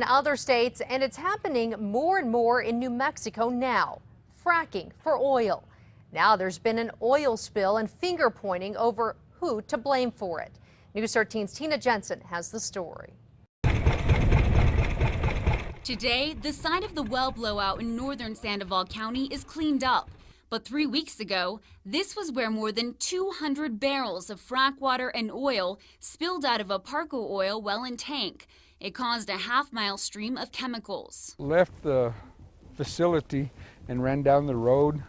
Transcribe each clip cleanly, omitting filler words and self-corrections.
in other states, and it's happening more and more in New Mexico now. Fracking for oil. Now there's been an oil spill and finger pointing over who to blame for it. News 13's Tina Jensen has the story. Today, the site of the well blowout in northern Sandoval County is cleaned up. But 3 weeks ago, this was where more than 200 barrels of frack water and oil spilled out of a Parko Oil well and tank. It caused a half-mile stream of chemicals. Left the facility and ran down the road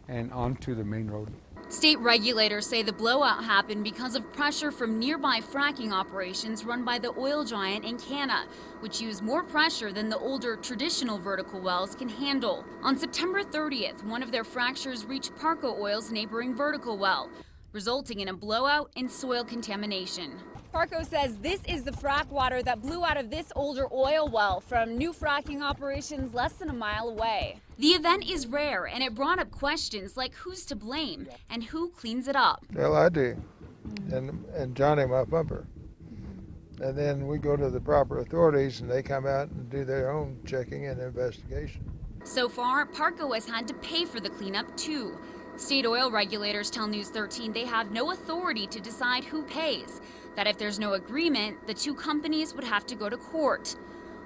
and onto the main road. State regulators say the blowout happened because of pressure from nearby fracking operations run by the oil giant Encana, which use more pressure than the older traditional vertical wells can handle. On September 30th, one of their fractures reached Parko Oil's neighboring vertical well, resulting in a blowout and soil contamination. Parko says this is the frack water that blew out of this older oil well from new fracking operations less than a mile away. The event is rare, and it brought up questions like who's to blame and who cleans it up. Well, I do, and Johnny, my pumper. And then we go to the proper authorities, and they come out and do their own checking and investigation. So far, Parko has had to pay for the cleanup, too. State oil regulators tell News 13 they have no authority to decide who pays, that if there's no agreement, the two companies would have to go to court.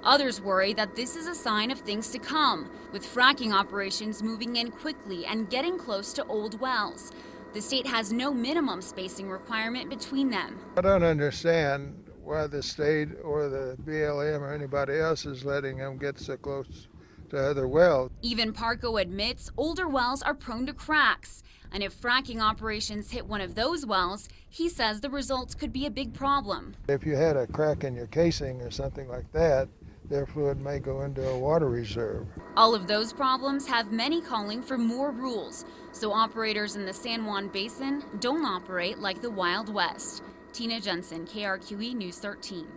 Others worry that this is a sign of things to come, with fracking operations moving in quickly and getting close to old wells. The state has no minimum spacing requirement between them. I don't understand why the state or the BLM or anybody else is letting them get so close to other wells. Even Parko admits older wells are prone to cracks. And if fracking operations hit one of those wells, he says the results could be a big problem. If you had a crack in your casing or something like that, their fluid may go into a water reserve. All of those problems have many calling for more rules, so operators in the San Juan Basin don't operate like the Wild West. Tina Jensen, KRQE News 13.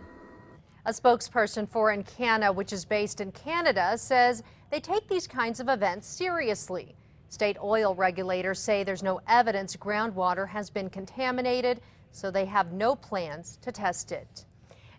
A spokesperson for Encana, which is based in Canada, says they take these kinds of events seriously. State oil regulators say there's no evidence groundwater has been contaminated, so they have no plans to test it.